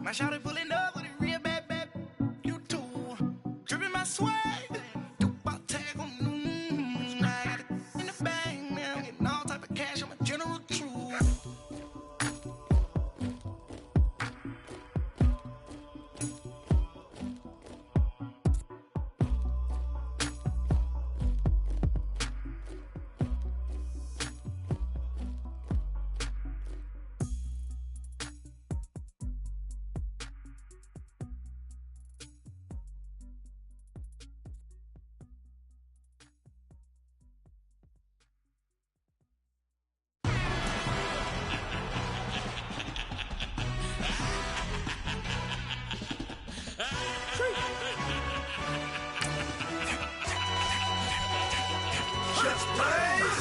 My shawty pulling up with it real bad, bad. You too. Dripping my swag. Do about tag on I got it in the bag, man. I'm getting all type of cash. I'm a general true.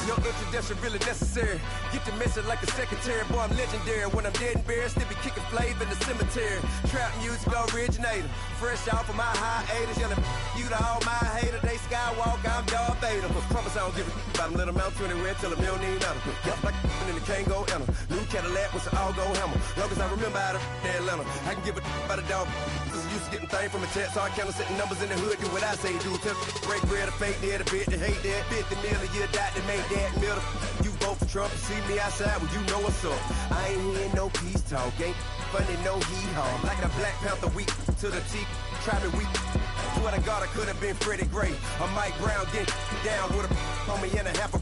No introduction really necessary. Get the message like a secretary. Boy, I'm legendary. When I'm dead and buried, still be kicking flavor in the cemetery. Trap music originator. Fresh off of my hiatus. Yelling you to all my haters. They skywalk, I'm Darth Vader. But promise I don't give a about them. Let them out to anywhere. Tell them you don't need nothing. Get like and the can't go enter. New Cadillac with an all-go hammer. Long as I remember out of Atlanta. I can give a about a dog. Cause I'm used to getting things from a text. So I count setting numbers in the hood. Do what I say do. Tell break bread, a fake dead, a bit, they hate that. 50 million, you die to make that middle. You vote for Trump, you see me outside, well, you know what's up. I ain't hearing no peace talk, ain't funny, no hee-haw. Like the Black Panther week to the teeth, try me weak. Swear to God, I could have been Freddie Gray. Or Mike Brown getting down with a homie and a half a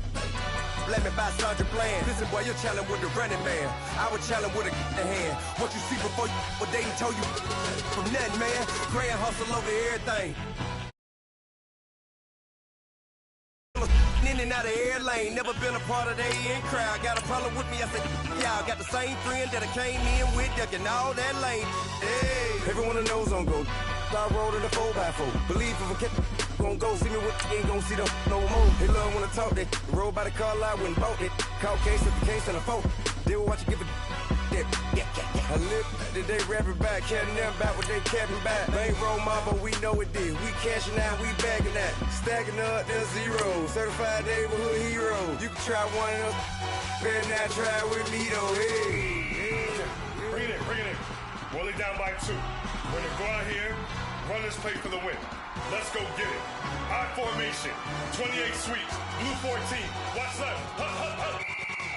let me buy Sandra Bland. Listen, boy, you're challenging with the running man. I would challenge with a hand. What you see before you, what they told you from nothing, man. Grand hustle over everything. In and out of air lane, never been a part of the in crowd. Got a problem with me, I said, y'all got the same friend that I came in with, ducking all that lane. Hey, everyone knows on go. I rolled in the 4x4. Believe if a kid gon' go see me with ain't gon' see them no more. They love when I talk that. Roll by the car lot when bought it. Call case if the case and a phone. They will watch you give a I live today rapping back, caring them back what they capping back. Bankroll mama, we know it did. We cashing out, we bagging that. Stacking up, there's zero. Certified neighborhood hero. You can try one of those, better not try with me though. Hey. Bring it in. Roll it down by 2. We're gonna go out here, run this play for the win. Let's go get it. I formation, 28 sweeps, blue 14. Watch left.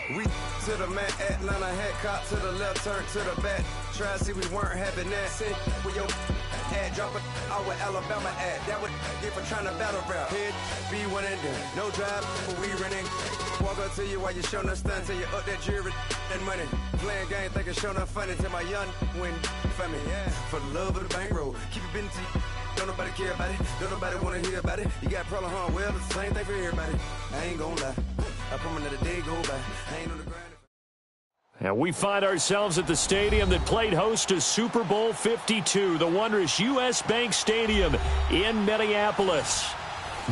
We to the mat, Atlanta hat caught to the left, turn to the back. Try to see we weren't having that. Send with your ad, drop it out with Alabama ad. That would get for trying to battle rap. Head, be one and done. No drive, but we running. Walk up to you while you showing us stun till you up that jewelry and money. Playing game, thinking showing up funny till my young win for me. Yeah. For the love of the bankroll, keep it been to you. Don't nobody care about it. Don't nobody wanna hear about it. You got problem, huh? Well, it's the same thing for everybody. I ain't gonna lie. I promise that a day go by. I ain't on the grind. And we find ourselves at the stadium that played host to Super Bowl 52, the wondrous U.S. Bank Stadium in Minneapolis.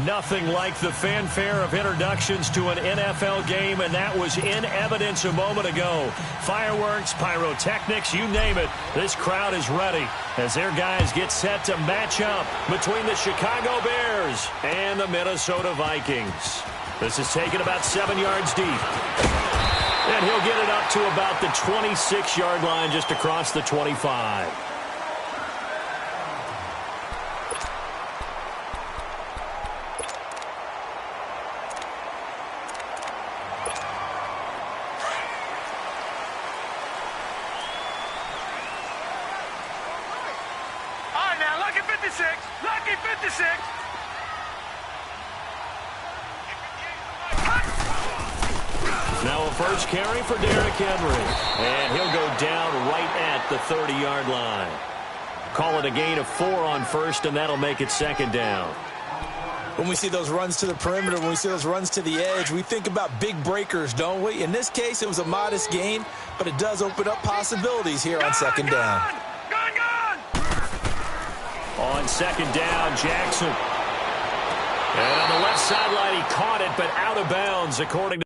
Nothing like the fanfare of introductions to an NFL game, and that was in evidence a moment ago. Fireworks, pyrotechnics, you name it. This crowd is ready as their guys get set to match up between the Chicago Bears and the Minnesota Vikings. This is taken about 7 yards deep. And he'll get it up to about the 26-yard line just across the 25. All right, now, lucky 56. Lucky 56. Now a first carry for Derrick Henry. And he'll go down right at the 30-yard line. Call it a gain of 4 on first, and that'll make it second down. When we see those runs to the perimeter, when we see those runs to the edge, we think about big breakers, don't we? In this case, it was a modest gain, but it does open up possibilities here on second down. Gone! On second down, Jackson. And on the left sideline, he caught it, but out of bounds, according to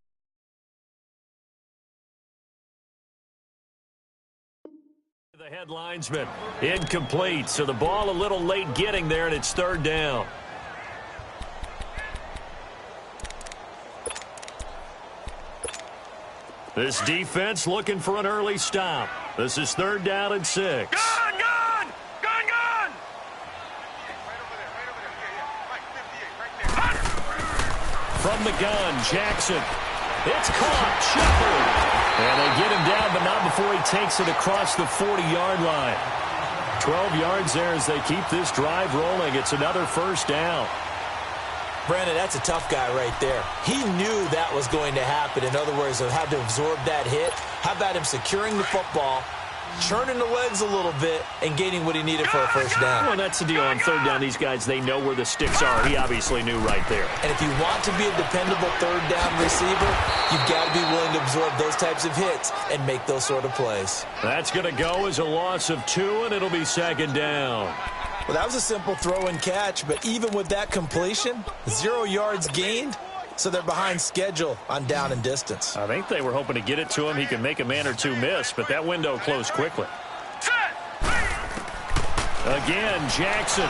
the head linesman. Incomplete, so the ball a little late getting there, and it's third down. This defense looking for an early stop. This is third down and 6. Gone! from the gun. Jackson. It's caught. Shepard. And they get him down, but not before he takes it across the 40-yard line. 12 yards there as they keep this drive rolling. It's another first down. Brandon, that's a tough guy right there. He knew that was going to happen. In other words, he'll have to absorb that hit. How about him securing the football, churning the legs a little bit, and getting what he needed for a first down? Well, that's the deal. On third down, these guys, they know where the sticks are. He obviously knew right there. And if you want to be a dependable third down receiver, you've got to be willing to absorb those types of hits and make those sort of plays. That's going to go as a loss of 2, and it'll be second down. Well, that was a simple throw and catch, but even with that completion, 0 yards gained, so they're behind schedule on down and distance. I think they were hoping to get it to him. He can make a man or two miss, but that window closed quickly. Again, Jackson.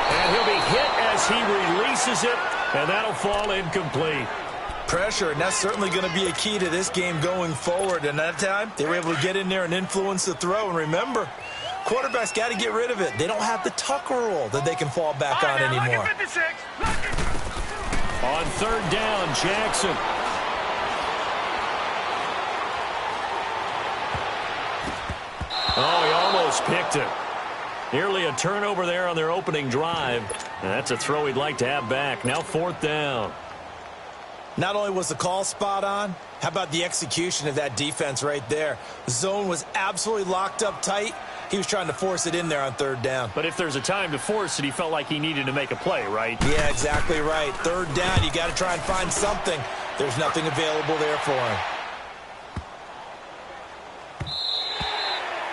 And he'll be hit as he releases it, and that'll fall incomplete. Pressure, and that's certainly going to be a key to this game going forward. And that time, they were able to get in there and influence the throw. And remember, quarterbacks got to get rid of it. They don't have the Tucker rule that they can fall back on anymore. On third down, Jackson. Oh, he almost picked it. Nearly a turnover there on their opening drive. And that's a throw he'd like to have back. Now fourth down. Not only was the call spot on, how about the execution of that defense right there? The zone was absolutely locked up tight. He was trying to force it in there on third down. But if there's a time to force it, he felt like he needed to make a play, right? Yeah, exactly right. Third down, you got to try and find something. There's nothing available there for him.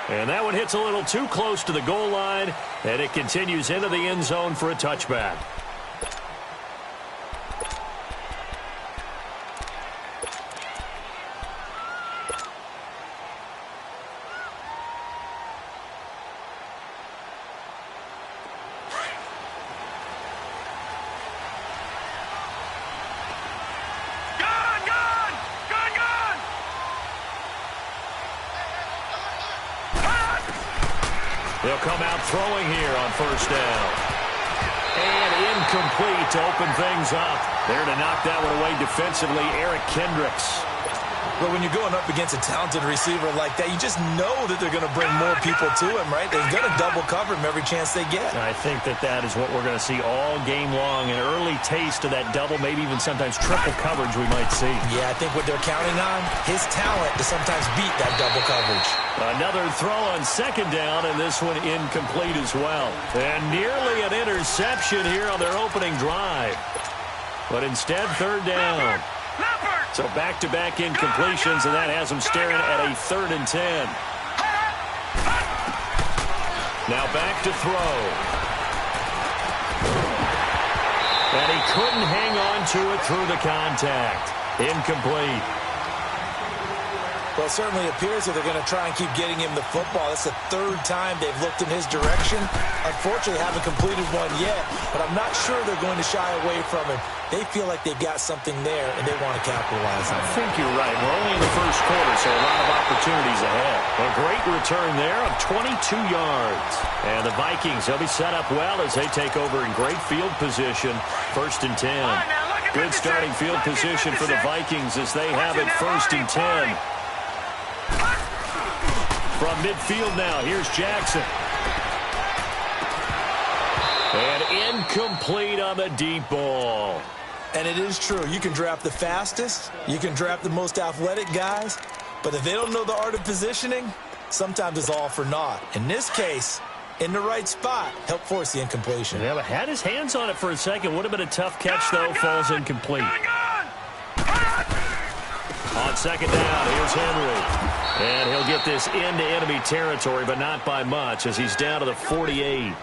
And that one hits a little too close to the goal line, and it continues into the end zone for a touchback. They'll come out throwing here on first down. And incomplete to open things up. There to knock that one away defensively, Eric Kendricks. But when you're going up against a talented receiver like that, you just know that they're going to bring more people to him, right? They're going to double cover him every chance they get. I think that is what we're going to see all game long. An early taste of that double, maybe even sometimes triple coverage we might see. Yeah, I think what they're counting on, his talent to sometimes beat that double coverage. Another throw on second down, and this one incomplete as well. And nearly an interception here on their opening drive. But instead, third down. So back-to-back incompletions, and that has them staring at a 3rd and 10. Now back to throw. And he couldn't hang on to it through the contact. Incomplete. Well, it certainly appears that they're going to try and keep getting him the football. It's the 3rd time they've looked in his direction. Unfortunately, haven't completed one yet, but I'm not sure they're going to shy away from him. They feel like they've got something there, and they want to capitalize on it. I think you're right. We're only in the first quarter, so a lot of opportunities ahead. A great return there of 22 yards. And the Vikings, they'll be set up well as they take over in great field position. 1st and 10. Good starting field position for the Vikings as they have it 1st and 10. From midfield now, here's Jackson. And incomplete on the deep ball. And it is true. You can draft the fastest. You can draft the most athletic guys. But if they don't know the art of positioning, sometimes it's all for naught. In this case, in the right spot, help force the incompletion. Yeah, but had his hands on it for a second. Would have been a tough catch, though. Falls incomplete. On second down, here's Henry. And he'll get this into enemy territory, but not by much as he's down to the 48.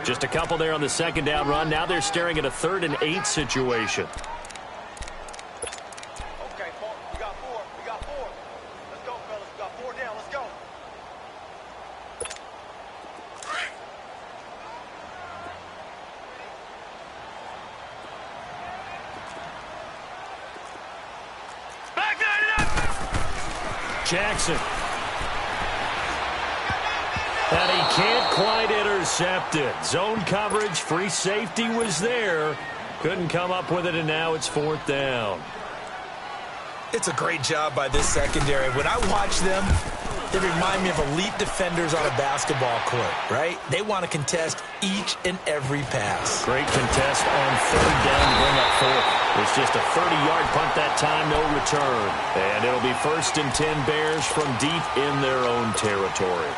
Just a couple there on the second down run. Now they're staring at a 3rd and 8 situation. Okay, we got 4. We got 4. Let's go, fellas. We got 4 down. Let's go. Back that up. Jackson. And he can't quite intercept it. Zone coverage, free safety was there. Couldn't come up with it, and now it's 4th down. It's a great job by this secondary. When I watch them, they remind me of elite defenders on a basketball court, right? They want to contest each and every pass. Great contest on 3rd down to bring up 4th. It's just a 30-yard punt that time, no return. And it'll be 1st and 10 Bears from deep in their own territory.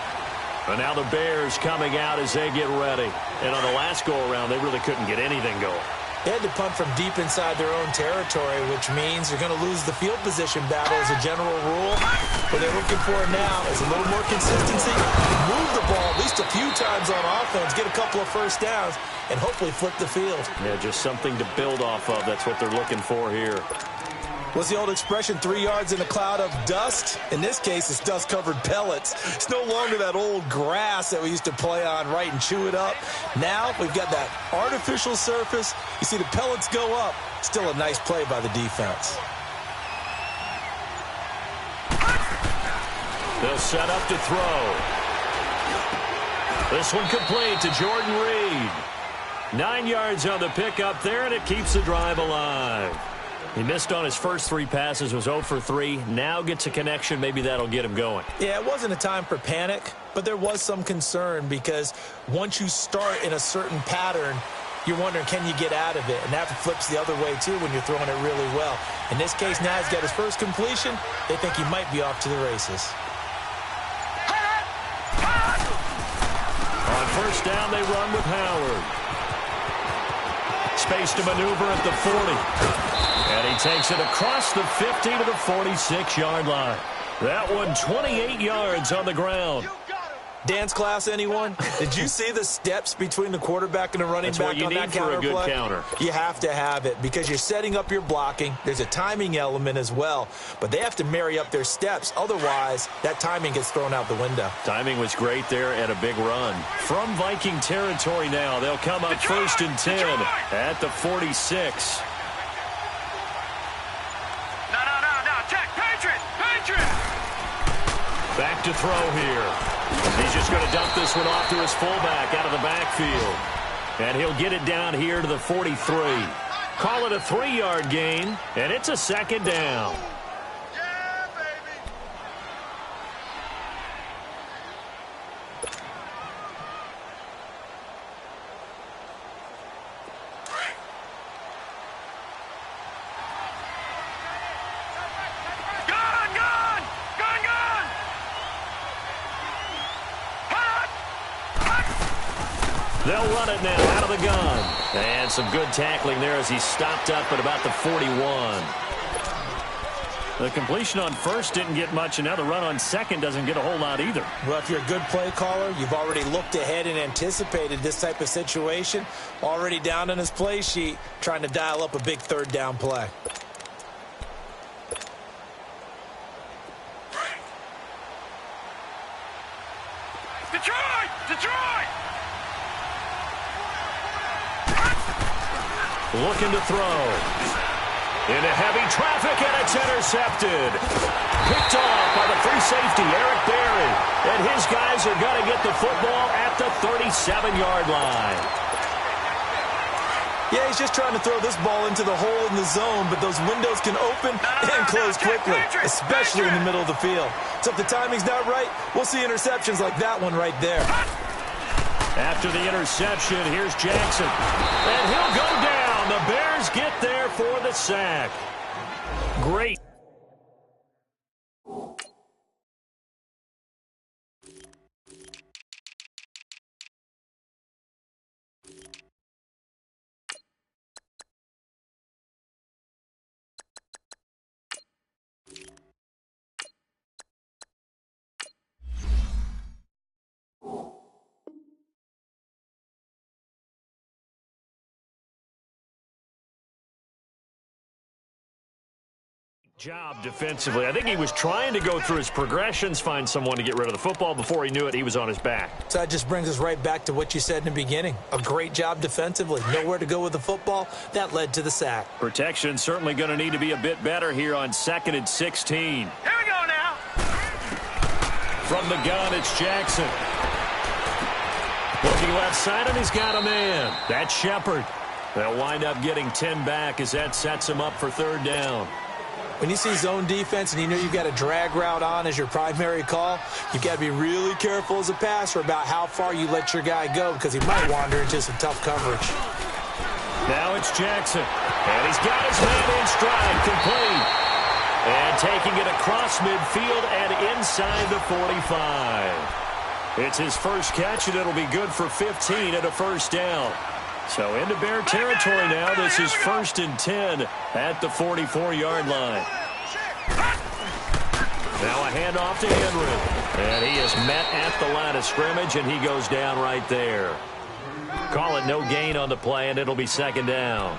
And now the Bears coming out as they get ready. And on the last go-around, they really couldn't get anything going. They had to punt from deep inside their own territory, which means you're going to lose the field position battle as a general rule. What they're looking for now is a little more consistency, move the ball at least a few times on offense, get a couple of first downs, and hopefully flip the field. Yeah, just something to build off of. That's what they're looking for here. What's the old expression, 3 yards in a cloud of dust? In this case, it's dust-covered pellets. It's no longer that old grass that we used to play on, right, and chew it up. Now we've got that artificial surface. You see the pellets go up. Still a nice play by the defense. They'll set up to throw. This one complete to Jordan Reed. 9 yards on the pickup there, and it keeps the drive alive. He missed on his first 3 passes, was 0 for 3. Now gets a connection. Maybe that'll get him going. Yeah, it wasn't a time for panic, but there was some concern because once you start in a certain pattern, you're wondering, can you get out of it? And that flips the other way, too, when you're throwing it really well. In this case, now he's got his first completion. They think he might be off to the races. On 1st down, they run with Howard. Space to maneuver at the 40. And he takes it across the 50 to the 46-yard line. That one 28 yards on the ground. Dance class, anyone? Did you see the steps between the quarterback and the running back on that counter play? That's what you need for a good counter. You have to have it because you're setting up your blocking. There's a timing element as well, but they have to marry up their steps. Otherwise, that timing gets thrown out the window. Timing was great there and a big run. From Viking territory now, they'll come up 1st and 10 at the 46. Back to throw here. He's just going to dump this one off to his fullback out of the backfield. And he'll get it down here to the 43. Call it a 3-yard gain, and it's a 2nd down. Yeah, baby. They'll run it now out of the gun. And some good tackling there as he stopped up at about the 41. The completion on 1st didn't get much, and now the run on 2nd doesn't get a whole lot either. Well, if you're a good play caller, you've already looked ahead and anticipated this type of situation. Already down in his play sheet, trying to dial up a big 3rd down play. Detroit! Looking to throw. Into heavy traffic, and it's intercepted. Picked off by the free safety, Eric Berry. And his guys are going to get the football at the 37-yard line. Yeah, he's just trying to throw this ball into the hole in the zone, but those windows can open and close quickly, especially in the middle of the field. So if the timing's not right, we'll see interceptions like that one right there. After the interception, here's Jackson. And he'll go down. The Bears get there for the sack. Great. Job defensively. I think he was trying to go through his progressions, find someone to get rid of the football. Before he knew it, he was on his back. So that just brings us right back to what you said in the beginning. A great job defensively. Nowhere to go with the football. That led to the sack. Protection certainly going to need to be a bit better here on 2nd and 16. Here we go now. From the gun, it's Jackson. Looking left side, and he's got a man. That's Shepard. They'll wind up getting 10 back as that sets them up for third down. When you see zone defense and you know you've got a drag route on as your primary call, you've got to be really careful as a passer about how far you let your guy go because he might wander into some tough coverage. Now it's Jackson, and he's got his man in stride, complete. And taking it across midfield and inside the 45. It's his first catch, and it'll be good for 15 and a first down. So into Bear territory now. This is 1st and 10 at the 44-yard line. Now a handoff to Henry. And he is met at the line of scrimmage, and he goes down right there. Call it no gain on the play, and it'll be 2nd down.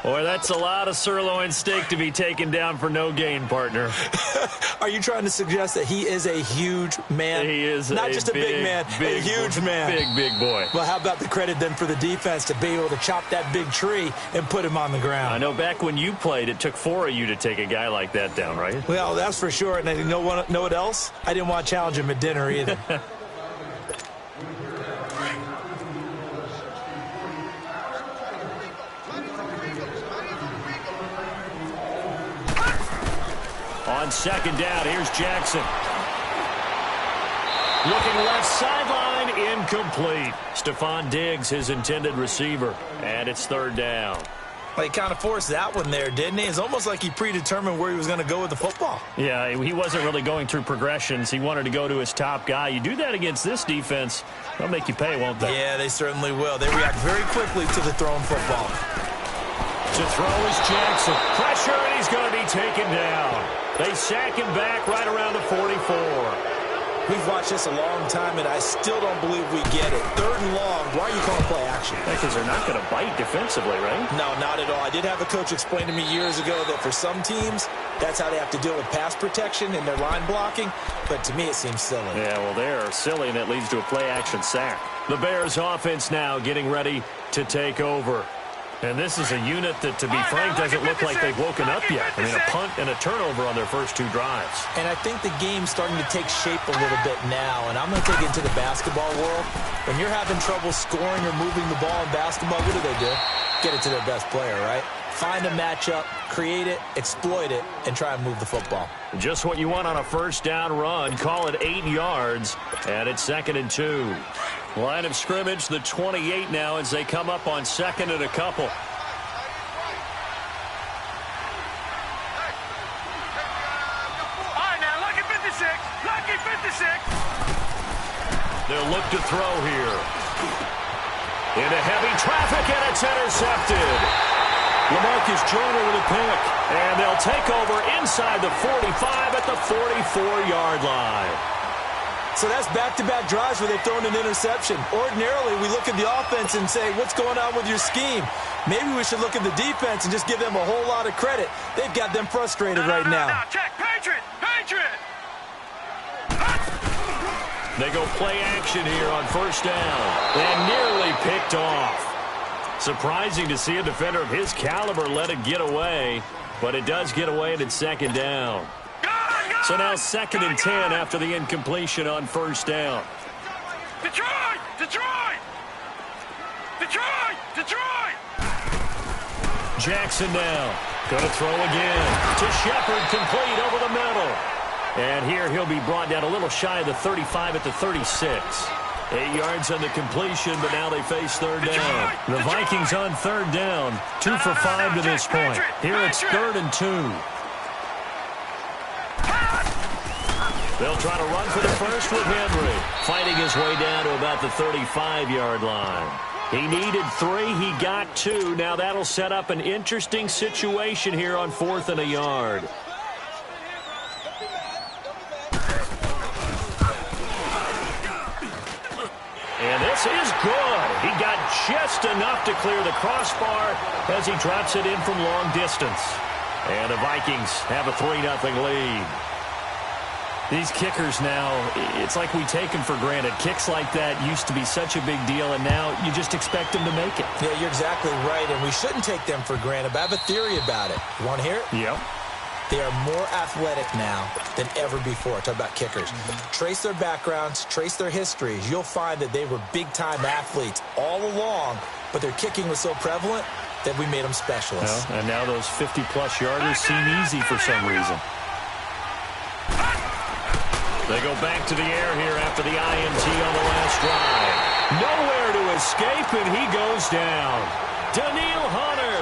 Boy, that's a lot of sirloin steak to be taken down for no gain, partner. Are you trying to suggest that he is a huge man? He is not just a big man, a huge man. Big boy. Well, how about the credit then for the defense to be able to chop that big tree and put him on the ground? I know back when you played, it took 4 of you to take a guy like that down, right? Well, that's for sure. And you know what else? I didn't want to challenge him at dinner either. On 2nd down, here's Jackson. Looking left sideline, incomplete. Stephon Diggs, his intended receiver. And it's 3rd down. Well, he kind of forced that one there, didn't he? It's almost like he predetermined where he was going to go with the football. Yeah, he wasn't really going through progressions. He wanted to go to his top guy. You do that against this defense, they'll make you pay, won't they? Yeah, they certainly will. They react very quickly to the thrown football. To throw is Jackson. Pressure, and he's going to be taken down. They sack him back right around the 44. We've watched this a long time, and I still don't believe we get it. 3rd and long, why are you calling play action? Because they're not going to bite defensively, right? No, not at all. I did have a coach explain to me years ago that for some teams, that's how they have to deal with pass protection and their line blocking. But to me, it seems silly. Yeah, well, they're silly, and it leads to a play-action sack. The Bears offense now getting ready to take over. And this is a unit that, to be frank, doesn't look like they've woken up yet. I mean, a punt and a turnover on their first 2 drives. And I think the game's starting to take shape a little bit now. And I'm going to take it into the basketball world. When you're having trouble scoring or moving the ball in basketball, what do? Get it to their best player, right? Find a matchup, create it, exploit it, and try and move the football. Just what you want on a first down run. Call it 8 yards, and it's 2nd and 2. Line of scrimmage, the 28 now as they come up on 2nd and a couple. All right, now, lucky 56. Lucky 56. They'll look to throw here. Into heavy traffic, and it's intercepted. LaMarcus Joyner with a pick. And they'll take over inside the 45 at the 44-yard line. So that's back-to-back drives where they've thrown an interception. Ordinarily, we look at the offense and say, what's going on with your scheme? Maybe we should look at the defense and just give them a whole lot of credit. They've got them frustrated right now. Check, Patriot! Patriot! They go play action here on 1st down. And nearly picked off. Surprising to see a defender of his caliber let it get away. But it does get away, and it's 2nd down. So now 2nd and 10 after the incompletion on 1st down. Detroit! Detroit! Detroit! Detroit! Jackson now. Going to throw again. To Shepard, complete over the middle. And here he'll be brought down a little shy of the 35 at the 36. 8 yards on the completion, but now they face 3rd down. The Vikings on 3rd down. 2 for 5 to this point. Here it's 3rd and 2. They'll try to run for the first with Henry. Fighting his way down to about the 35-yard line. He needed 3. He got 2. Now that'll set up an interesting situation here on 4th and a yard. And this is good. He got just enough to clear the crossbar as he drops it in from long distance. And the Vikings have a 3-0 lead. These kickers now, it's like we take them for granted. Kicks like that used to be such a big deal, and now you just expect them to make it. Yeah, you're exactly right, and we shouldn't take them for granted, but I have a theory about it. You want to hear it? Yep. They are more athletic now than ever before. Talk about kickers. Trace their backgrounds, trace their histories. You'll find that they were big-time athletes all along, but their kicking was so prevalent that we made them specialists. And now those 50-plus yarders seem easy for some reason. They go back to the air here after the INT on the last drive. Nowhere to escape, and he goes down. Daniil Hunter,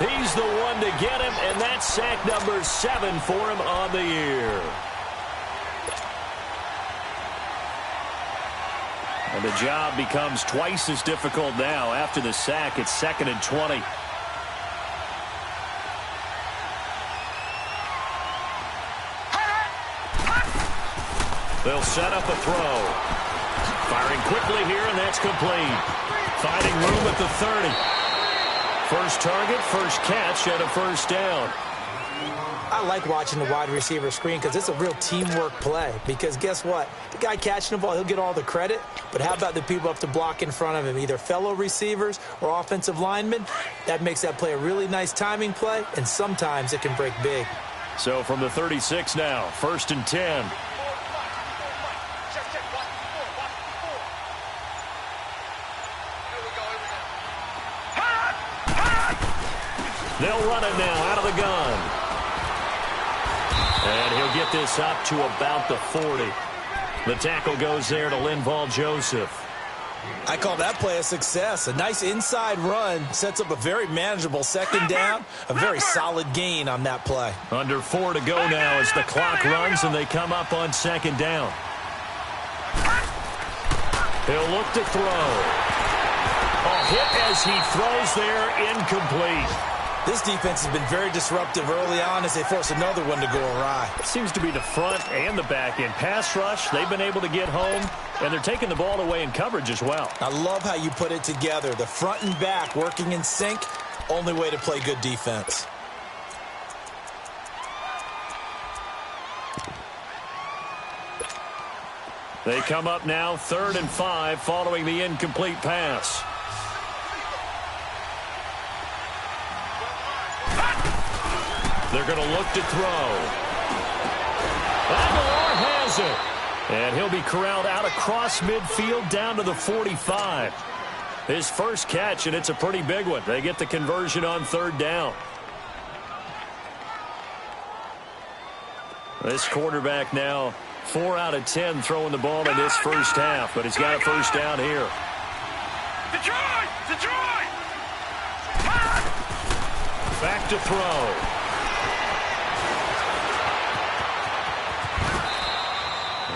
he's the one to get him, and that's sack number 7 for him on the year. And the job becomes twice as difficult now. After the sack, it's 2nd and 20. They'll set up a throw. Firing quickly here, and that's complete. Finding room at the 30. First target, first catch, and a first down. I like watching the wide receiver screen because it's a real teamwork play. Because guess what? The guy catching the ball, he'll get all the credit. But how about the people up to block in front of him, either fellow receivers or offensive linemen? That makes that play a really nice timing play, and sometimes it can break big. So from the 36 now, 1st and 10. They'll run it now out of the gun. And he'll get this up to about the 40. The tackle goes there to Linval Joseph. I call that play a success. A nice inside run sets up a very manageable 2nd down. A very solid gain on that play. Under 4 to go now as the clock runs and they come up on 2nd down. He'll look to throw. A hit as he throws there, incomplete. This defense has been very disruptive early on as they force another one to go awry. It seems to be the front and the back end. Pass rush, they've been able to get home, and they're taking the ball away in coverage as well. I love how you put it together. The front and back working in sync, only way to play good defense. They come up now 3rd and 5 following the incomplete pass. They're going to look to throw. Aguilar has it. And he'll be corralled out across midfield down to the 45. His first catch, and it's a pretty big one. They get the conversion on 3rd down. This quarterback now 4 out of 10 throwing the ball in this first half, but he's got a first down here. Detroit! Back to throw.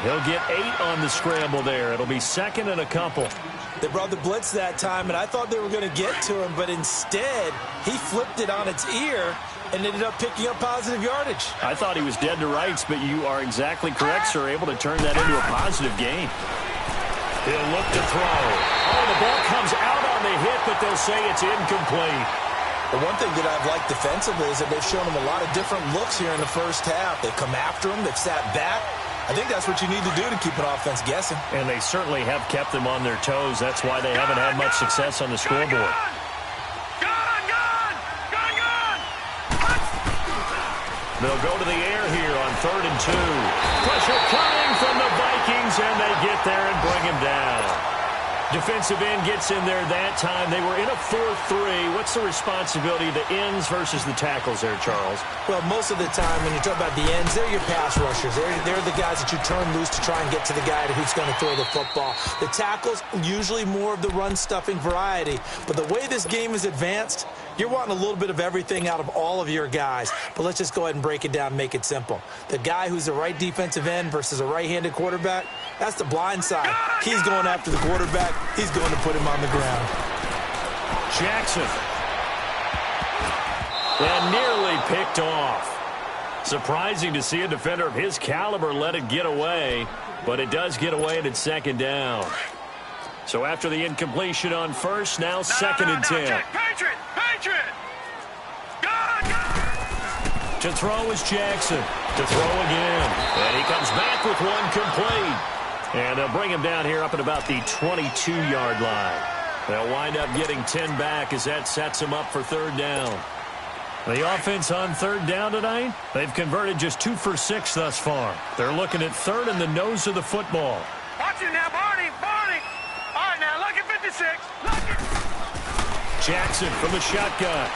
He'll get 8 on the scramble there. It'll be 2nd and a couple. They brought the blitz that time, and I thought they were going to get to him, but instead, he flipped it on its ear and ended up picking up positive yardage. I thought he was dead to rights, but you are exactly correct, sir. Able to turn that into a positive gain. He'll look to throw. Oh, the ball comes out on the hit, but they'll say it's incomplete. The one thing that I've liked defensively is that they've shown him a lot of different looks here in the first half. They've come after him. They've sat back. I think that's what you need to do to keep an offense guessing. And they certainly have kept them on their toes. That's why they haven't had much success on the scoreboard. They'll go to the air here on 3rd and 2. Pressure coming from the Vikings, and they get there and bring him down. Defensive end gets in there that time. They were in a 4-3. What's the responsibility of the ends versus the tackles there, Charles? Well, most of the time when you talk about the ends, they're your pass rushers. They're the guys that you turn loose to try and get to the guy who's going to throw the football. The tackles, usually more of the run-stuffing variety. But the way this game is advanced, you're wanting a little bit of everything out of all of your guys. But let's just go ahead and break it down and make it simple. The guy who's the right defensive end versus a right-handed quarterback, that's the blind side. He's going after the quarterback. He's going to put him on the ground. Jackson. And nearly picked off. Surprising to see a defender of his caliber let it get away, but it does get away and it's 2nd down. So after the incompletion on 1st, now 2nd and 10. Patriot! To throw is Jackson. To throw again. And he comes back with one complete. And they'll bring him down here up at about the 22-yard line. They'll wind up getting 10 back as that sets him up for 3rd down. The offense on 3rd down tonight, they've converted just 2 for 6 thus far. They're looking at 3rd and the nose of the football. Watch it now, Barney! All right, now, look at 56. Look it! Jackson from the shotgun.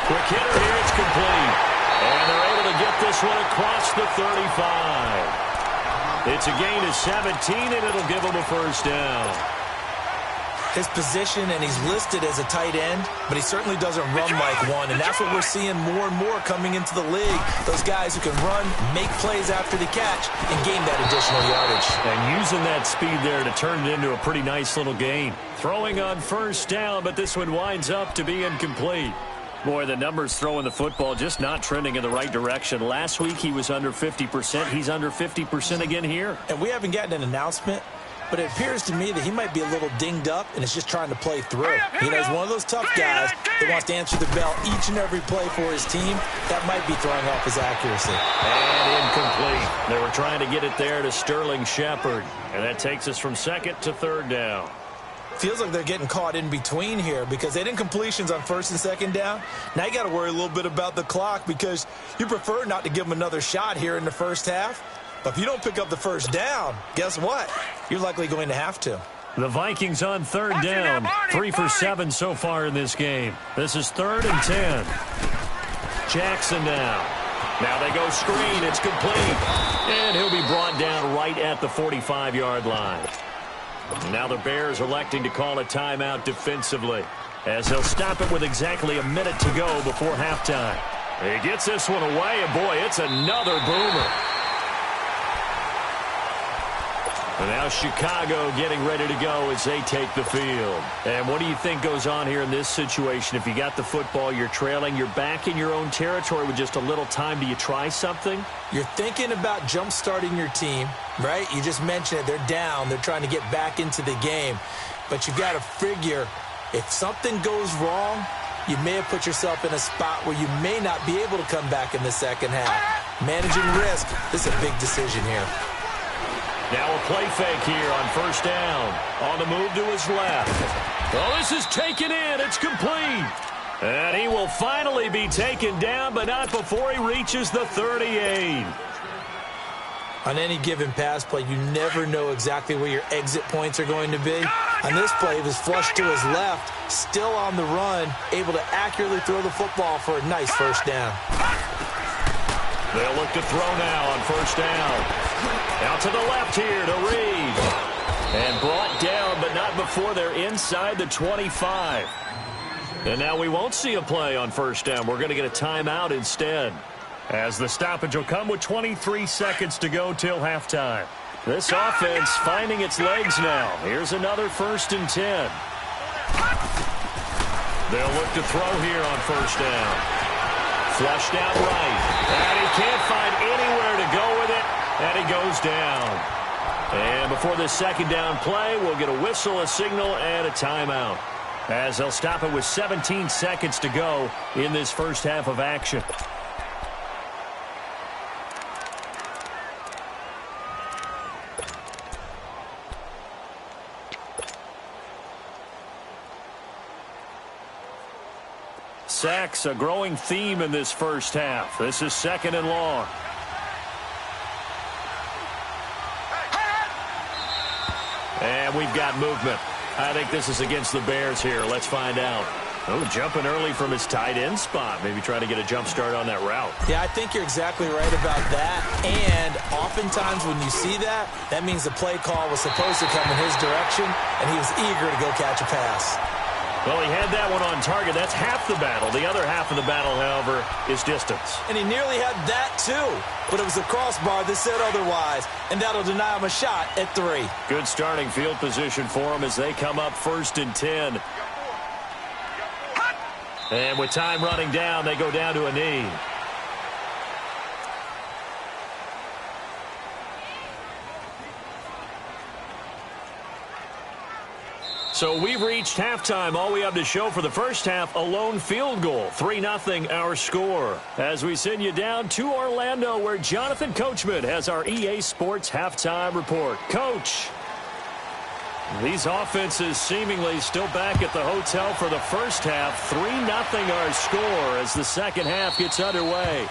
Quick hitter here, it's complete. And they're able to get this one across the 35. It's a gain of 17, and it'll give them a first down. His position, and he's listed as a tight end, but he certainly doesn't run like one, and that's what we're seeing more and more coming into the league. Those guys who can run, make plays after the catch, and gain that additional yardage. And using that speed there to turn it into a pretty nice little gain. Throwing on first down, but this one winds up to be incomplete. Boy, the numbers throwing the football just not trending in the right direction. Last week he was under 50%. He's under 50% again here. And we haven't gotten an announcement, but it appears to me that he might be a little dinged up and is just trying to play through. You know, he's one of those tough guys that wants to answer the bell each and every play for his team. That might be throwing off his accuracy. And incomplete. They were trying to get it there to Sterling Shepard. And that takes us from second to third down. Feels like they're getting caught in between here because they didn't completions on first and second down. Now you got to worry a little bit about the clock because you prefer not to give them another shot here in the first half. But if you don't pick up the first down, guess what? You're likely going to have to. The Vikings on third down. 3 for 7 so far in this game. This is 3rd and 10. Jackson now. Now they go screen. It's complete. And he'll be brought down right at the 45-yard line. Now the Bears electing to call a timeout defensively as they'll stop it with exactly a minute to go before halftime. He gets this one away, and boy, it's another boomer. And now Chicago getting ready to go as they take the field. And what do you think goes on here in this situation? If you got the football, you're trailing, you're back in your own territory with just a little time. Do you try something? You're thinking about jump-starting your team, right? You just mentioned it. They're down. They're trying to get back into the game. But you've got to figure if something goes wrong, you may have put yourself in a spot where you may not be able to come back in the second half. Managing risk, this is a big decision here. Now a play fake here on first down. On the move to his left. Well, this is taken in. It's complete. And he will finally be taken down, but not before he reaches the 38. On any given pass play, you never know exactly where your exit points are going to be. On this play, he was flushed to his left, still on the run, able to accurately throw the football for a nice first down. They'll look to throw now on first down. Out to the left here to Reed. And brought down, but not before they're inside the 25. And now we won't see a play on first down. We're going to get a timeout instead, as the stoppage will come with 23 seconds to go till halftime. This offense finding its legs now. Here's another 1st and 10. They'll look to throw here on first down. Flushed out right. And he can't find anywhere to go with it. And he goes down. And before this second down play, we'll get a whistle, a signal, and a timeout, as they'll stop it with 17 seconds to go in this first half of action. Sacks, a growing theme in this first half. This is 2nd and long. And we've got movement. I think this is against the Bears here. Let's find out. Oh, jumping early from his tight end spot. Maybe trying to get a jump start on that route. Yeah, I think you're exactly right about that. And oftentimes when you see that, that means the play call was supposed to come in his direction, and he was eager to go catch a pass. Well, he had that one on target. That's half the battle. The other half of the battle, however, is distance. And he nearly had that, too. But it was the crossbar that said otherwise, and that'll deny him a shot at 3. Good starting field position for him as they come up 1st and 10. And with time running down, they go down to a knee. So we've reached halftime. All we have to show for the first half, a lone field goal. 3-0 our score. As we send you down to Orlando, where Jonathan Coachman has our EA Sports halftime report. Coach, these offenses seemingly still back at the hotel for the first half. 3-0 our score as the second half gets underway.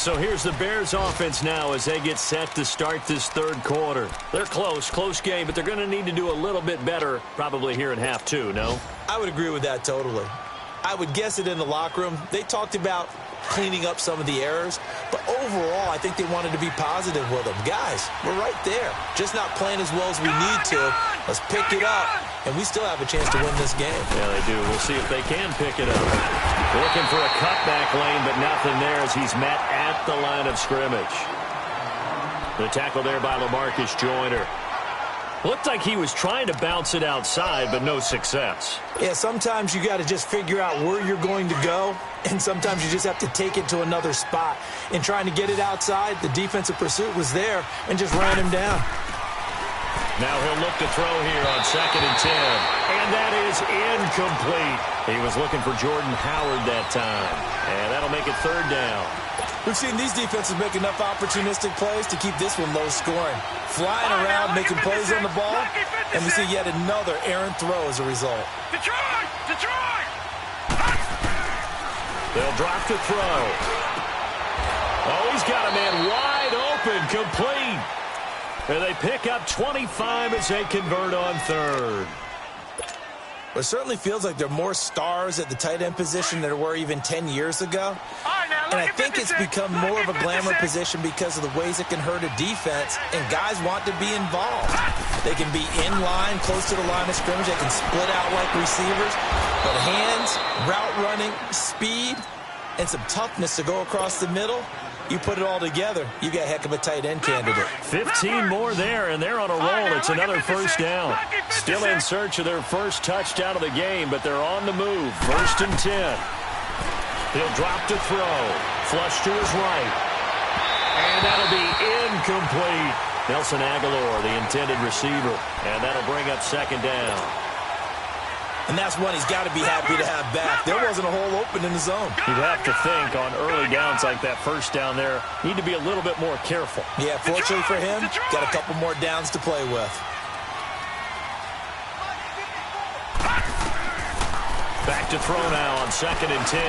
So here's the Bears offense now as they get set to start this third quarter. They're close game, but they're going to need to do a little bit better probably here in half two, no? I would agree with that totally. I would guess it in the locker room. They talked about cleaning up some of the errors, but overall I think they wanted to be positive with them. Guys, we're right there, just not playing as well as we need to. Let's pick it up, and we still have a chance to win this game. Yeah, they do. We'll see if they can pick it up. Looking for a cutback lane, but nothing there as he's met at the line of scrimmage. The tackle there by LaMarcus Joyner. Looked like he was trying to bounce it outside, but no success. Yeah, sometimes you got to just figure out where you're going to go, and sometimes you just have to take it to another spot. In trying to get it outside, the defensive pursuit was there and just ran him down. Now he'll look to throw here on 2nd and 10. And that is incomplete. He was looking for Jordan Howard that time. And that'll make it 3rd down. We've seen these defenses make enough opportunistic plays to keep this one low scoring. Flying around, making plays on the ball, and we see yet another errant throw as a result. Detroit! They'll drop to throw. Oh, he's got a man wide open, complete. And they pick up 25 as they convert on 3rd. It certainly feels like there are more stars at the tight end position than there were even 10 years ago. And I think it's become more of a glamour position because of the ways it can hurt a defense, and guys want to be involved. They can be in line, close to the line of scrimmage. They can split out like receivers. But hands, route running, speed, and some toughness to go across the middle, you put it all together, you got a heck of a tight end candidate. 15 more there, and they're on a roll. It's another 1st down. Still in search of their first touchdown of the game, but they're on the move. 1st and 10. He'll drop to throw. Flush to his right. And that'll be incomplete. Nelson Aguilar, the intended receiver. And that'll bring up 2nd down. And that's one he's got to be happy to have back. There wasn't a hole open in the zone. You'd have to think on early downs like that 1st down there, need to be a little bit more careful. Yeah, fortunately for him, got a couple more downs to play with. Back to throw now on 2nd and 10.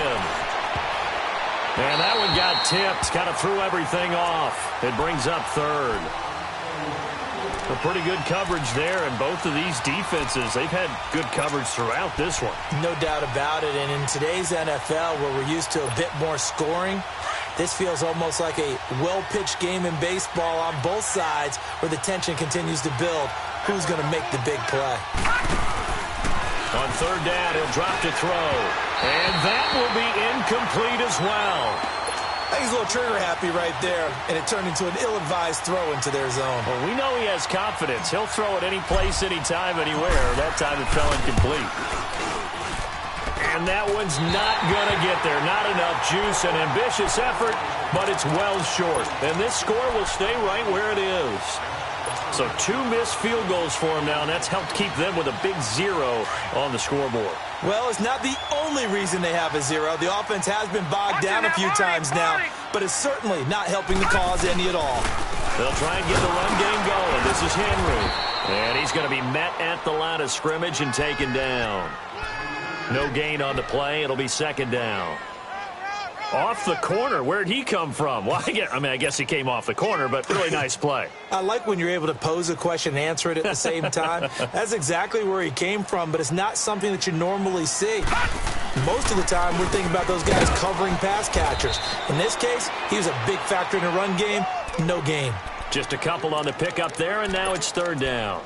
And that one got tipped, kind of threw everything off. It brings up 3rd. A pretty good coverage there, and both of these defenses, they've had good coverage throughout this one. No doubt about it, and in today's NFL, where we're used to a bit more scoring, this feels almost like a well-pitched game in baseball on both sides where the tension continues to build. Who's going to make the big play? On 3rd down, he'll drop to throw. And that will be incomplete as well. I think he's a little trigger happy right there, and it turned into an ill-advised throw into their zone. Well, we know he has confidence. He'll throw it any place, anytime, anywhere. That time it fell incomplete. And that one's not going to get there. Not enough juice, an ambitious effort, but it's well short. And this score will stay right where it is. So 2 missed field goals for him now, and that's helped keep them with a big 0 on the scoreboard. Well, it's not the only reason they have a 0. The offense has been bogged down a few times now, but it's certainly not helping the cause any at all. They'll try and get the run game going. This is Henry. And he's going to be met at the line of scrimmage and taken down. No gain on the play. It'll be 2nd down. Off the corner. Where'd he come from? Well, I guess he came off the corner, but really nice play. I like when you're able to pose a question and answer it at the same time. That's exactly where he came from, but it's not something that you normally see. Most of the time, we're thinking about those guys covering pass catchers. In this case, he was a big factor in the run game. No gain. Just a couple on the pickup there, and now it's 3rd down.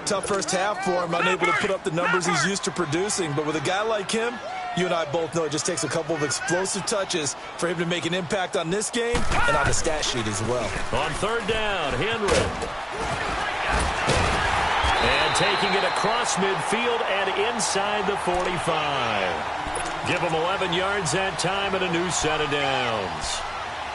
Tough first half for him, unable to put up the numbers he's used to producing. But with a guy like him, you and I both know it just takes a couple of explosive touches for him to make an impact on this game and on the stat sheet as well. On 3rd down, Henry. And taking it across midfield and inside the 45. Give him 11 yards that time and a new set of downs.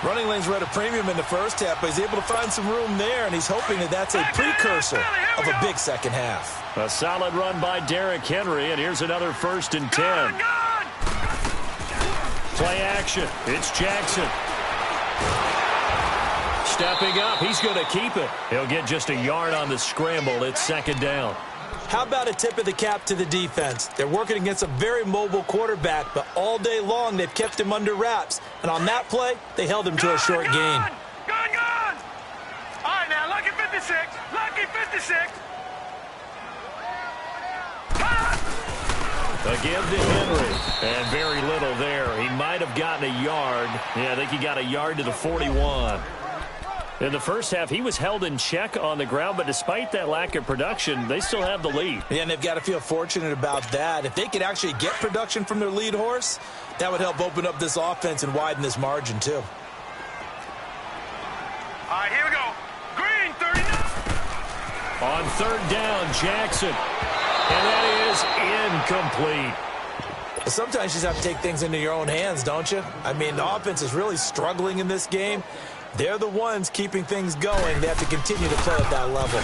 Running lanes were at a premium in the first half, but he's able to find some room there, and he's hoping that that's a precursor of a big second half. A solid run by Derrick Henry, and here's another 1st and 10. Play action. It's Jackson. Stepping up. He's going to keep it. He'll get just a yard on the scramble. It's 2nd down. How about a tip of the cap to the defense? They're working against a very mobile quarterback, but all day long they've kept him under wraps. And on that play, they held him to a short gain. Gone! All right, now, lucky 56. Lucky 56. Again to Henry, and very little there. He might have gotten a yard. Yeah, I think he got a yard to the 41. In the first half, he was held in check on the ground, but despite that lack of production, they still have the lead. Yeah, and they've got to feel fortunate about that. If they could actually get production from their lead horse, that would help open up this offense and widen this margin, too. All right, here we go. Green, 39. On third down, Jackson. And that is incomplete. Sometimes you just have to take things into your own hands, don't you? I mean, the offense is really struggling in this game. They're the ones keeping things going. They have to continue to play at that level.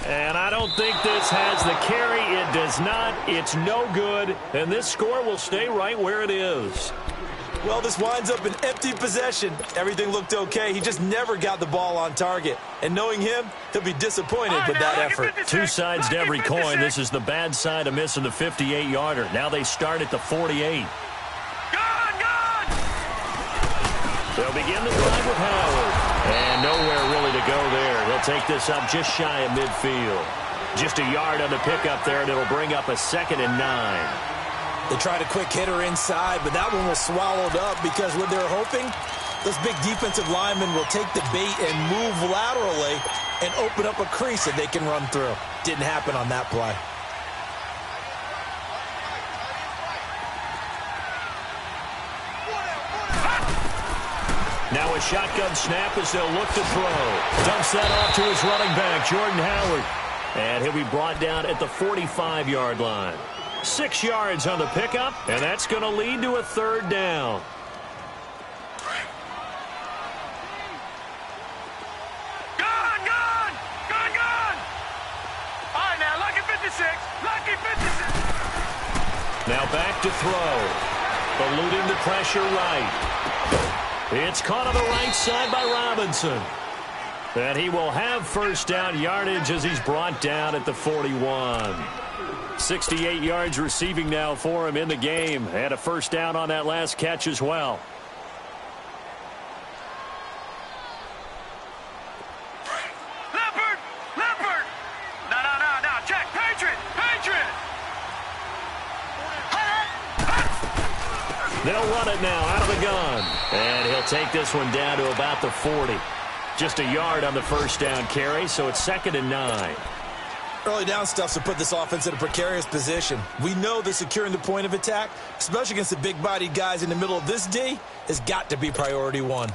And I don't think this has the carry. It does not. It's no good. And this score will stay right where it is. Well, this winds up an empty possession. Everything looked okay. He just never got the ball on target. And knowing him, he'll be disappointed with that effort. Two sides to every coin. This is the bad side of missing the 58-yarder. Now they start at the 48. They'll begin the drive with Howard. And nowhere really to go there. He'll take this up just shy of midfield. Just a yard on the pickup there, and it'll bring up a 2nd and 9. They tried a quick hitter inside, but that one was swallowed up because what they're hoping, those big defensive linemen will take the bait and move laterally and open up a crease that they can run through. Didn't happen on that play. Now a shotgun snap as they'll look to throw. Dumps that off to his running back, Jordan Howard. And he'll be brought down at the 45-yard line. 6 yards on the pickup, and that's going to lead to a 3rd down. Gone! All right, now, lucky 56. Lucky 56. Now back to throw. Eluding the pressure right. It's caught on the right side by Robinson. And he will have first down yardage as he's brought down at the 41. 68 yards receiving now for him in the game. And a first down on that last catch as well. Leopard! No, check, Patriot! They'll run it now out of the gun. And he'll take this one down to about the 40. Just a yard on the first down carry, so it's 2nd and 9. Early down stuff to put this offense in a precarious position. We know that securing the point of attack, especially against the big-bodied guys in the middle of this D, has got to be priority one.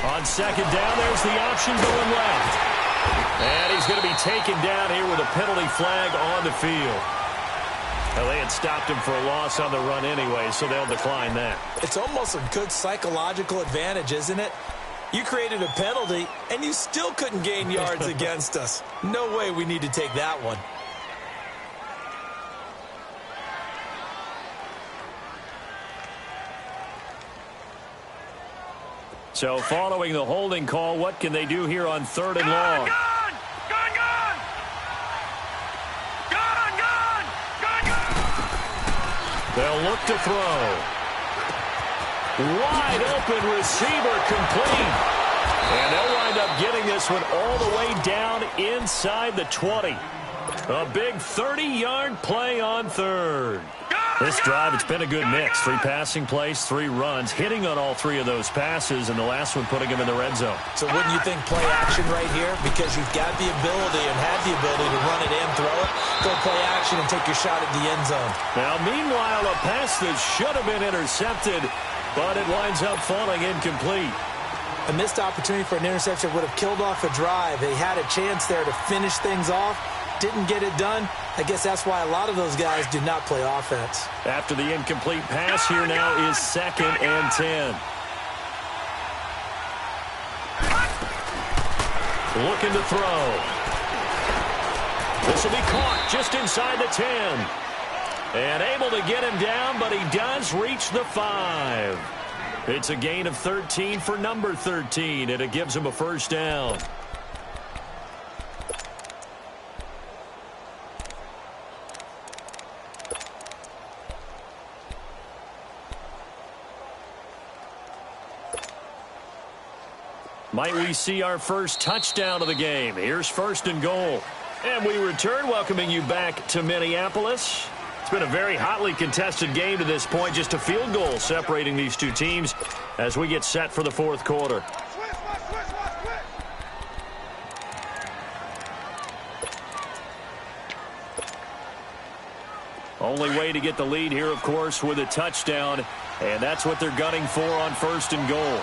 On 2nd down, there's the option going left. And he's going to be taken down here with a penalty flag on the field. Well, they had stopped him for a loss on the run anyway, so they'll decline that. It's almost a good psychological advantage, isn't it? You created a penalty, and you still couldn't gain yards against us. No way we need to take that one. So following the holding call, what can they do here on 3rd and long? Gone! They'll look to throw. Wide open receiver complete. And they'll wind up getting this one all the way down inside the 20. A big 30-yard play on 3rd. This drive, it's been a good mix. 3 passing plays, 3 runs, hitting on all 3 of those passes, and the last one putting him in the red zone. So wouldn't you think play action right here? Because you've got the ability and had the ability to run it and throw it. Go play action and take your shot at the end zone. Now, meanwhile, a pass that should have been intercepted, but it winds up falling incomplete. A missed opportunity for an interception would have killed off a drive. They had a chance there to finish things off. Didn't get it done. I guess that's why a lot of those guys do not play offense. After the incomplete pass, here now is 2nd and 10. looking to throw. This will be caught just inside the 10. And able to get him down, but he does reach the 5. It's a gain of 13 for number 13, and it gives him a first down. Might we see our first touchdown of the game? Here's first and goal. And we return, welcoming you back to Minneapolis. It's been a very hotly contested game to this point. Just a field goal separating these two teams as we get set for the fourth quarter. Only way to get the lead here, of course, with a touchdown. And that's what they're gunning for on first and goal.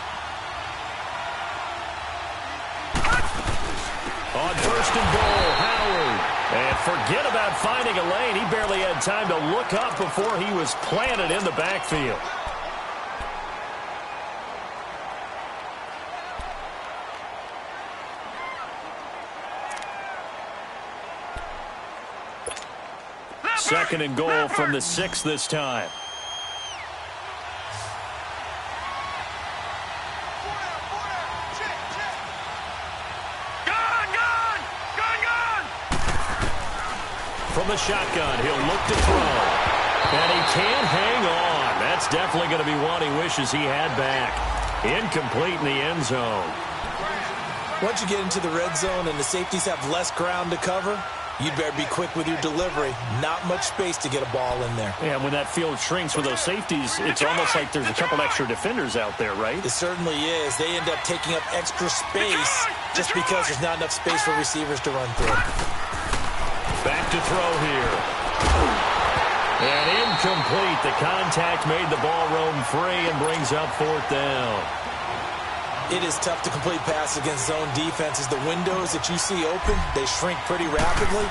On first and goal, Howard. And forget about finding a lane. He barely had time to look up before he was planted in the backfield. Second and goal from the 6 this time. From the shotgun, he'll look to throw. And he can't hang on. That's definitely going to be one he wishes he had back. Incomplete in the end zone. Once you get into the red zone and the safeties have less ground to cover, you'd better be quick with your delivery. Not much space to get a ball in there. Yeah, when that field shrinks with those safeties, it's almost like there's a couple extra defenders out there, right? It certainly is. They end up taking up extra space just because there's not enough space for receivers to run through. Back to throw here. And incomplete. The contact made the ball roam free and brings up fourth down. It is tough to complete passes against zone defenses. The windows that you see open, they shrink pretty rapidly.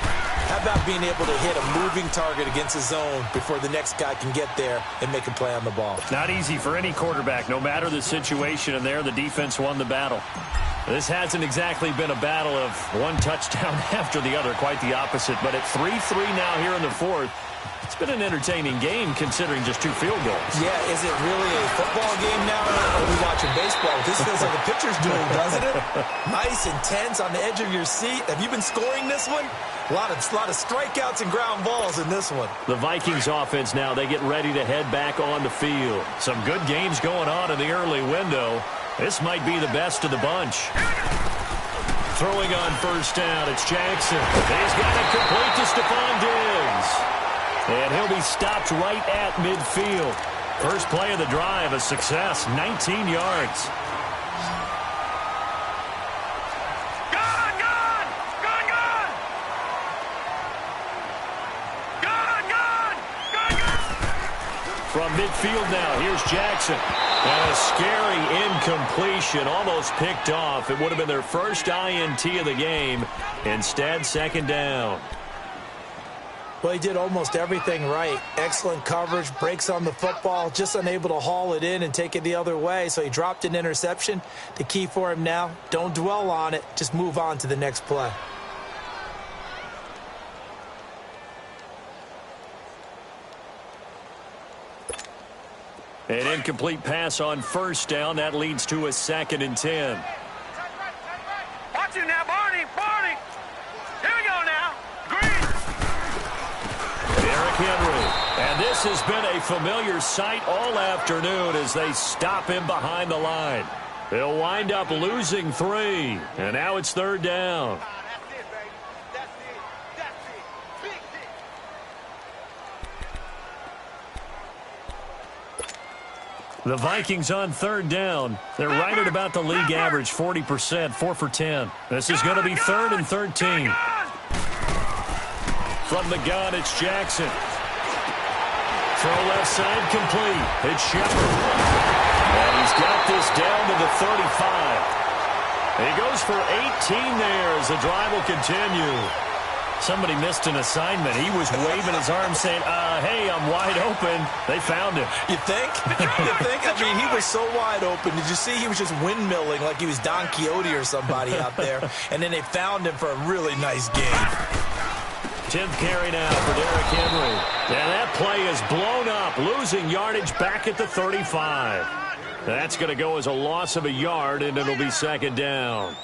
How about being able to hit a moving target against a zone before the next guy can get there and make a play on the ball? Not easy for any quarterback, no matter the situation, and there the defense won the battle. This hasn't exactly been a battle of one touchdown after the other, quite the opposite. But at 3-3 now here in the fourth, it's been an entertaining game considering just 2 field goals. Yeah, is it really a football game now, or are we watching baseball? This feels like a pitcher's duel, doesn't it? Nice, intense, on the edge of your seat. Have you been scoring this one? A lot of strikeouts and ground balls in this one. The Vikings offense now, they get ready to head back on the field. Some good games going on in the early window. This might be the best of the bunch. Throwing on first down, it's Jackson. He's got it complete to Stephon Diggs. And he'll be stopped right at midfield. First play of the drive, a success, 19 yards. From midfield now, here's Jackson. And a scary incompletion, almost picked off. It would have been their first INT of the game. Instead, second down. Well, he did almost everything right. Excellent coverage, breaks on the football, just unable to haul it in and take it the other way. So he dropped an interception. The key for him now, don't dwell on it. Just move on to the next play. An incomplete pass on first down. That leads to a second and 10. Watch you now, Barney. Barney. Here we go now. Green. Derrick Henry. And this has been a familiar sight all afternoon as they stop him behind the line. They'll wind up losing 3. And now it's third down. That's it, baby. That's it. That's it. Big hit. The Vikings on third down. They're right at about the league average, 40%, 4 for 10. This is going to be third and 13. From the gun, it's Jackson. Throw left side complete. It's Shepard. And he's got this down to the 35. He goes for 18 there as the drive will continue. Somebody missed an assignment. He was waving his arm saying, hey, I'm wide open. They found him. You think? You think? I mean, he was so wide open. Did you see he was just windmilling like he was Don Quixote or somebody out there? And then they found him for a really nice game. 10th carry now for Derrick Henry. And that play is blown up, losing yardage back at the 35. That's going to go as a loss of a yard, and it'll be second down.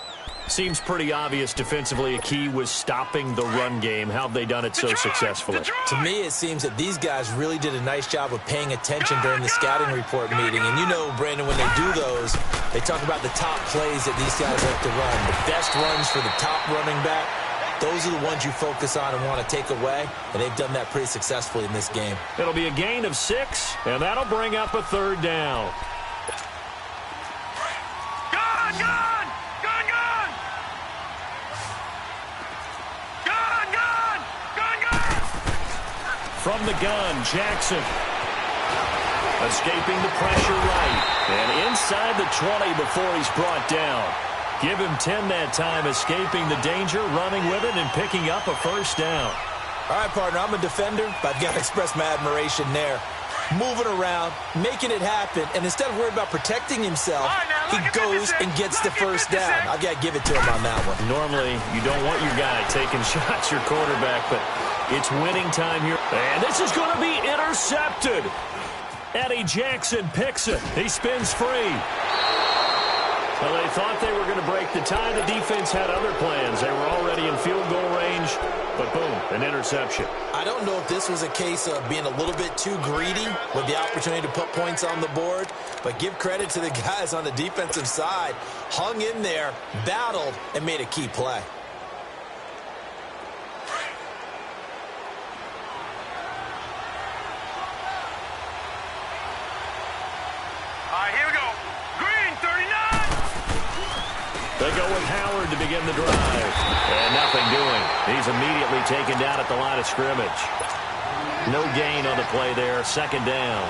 Seems pretty obvious defensively a key was stopping the run game. How have they done it so successfully? To me, it seems that these guys really did a nice job of paying attention during the scouting report meeting. And you know, Brandon, when they do those, they talk about the top plays that these guys like to run. The best runs for the top running back, those are the ones you focus on and want to take away. And they've done that pretty successfully in this game. It'll be a gain of 6, and that'll bring up a third down. From the gun, Jackson. Escaping the pressure right. And inside the 20 before he's brought down. Give him 10 that time, escaping the danger, running with it, and picking up a first down. All right, partner, I'm a defender, but I've got to express my admiration there. Moving around, making it happen, and instead of worrying about protecting himself, he goes and gets the first down. I've got to give it to him on that one. Normally, you don't want your guy taking shots, your quarterback, but it's winning time here. And this is going to be intercepted. Eddie Jackson picks it. He spins free. Well, they thought they were going to break the tie. The defense had other plans. They were already in field goal range, but boom, an interception. I don't know if this was a case of being a little bit too greedy with the opportunity to put points on the board, but give credit to the guys on the defensive side. Hung in there, battled, and made a key play. They go with Howard to begin the drive. And nothing doing. He's immediately taken down at the line of scrimmage. No gain on the play there. Second down.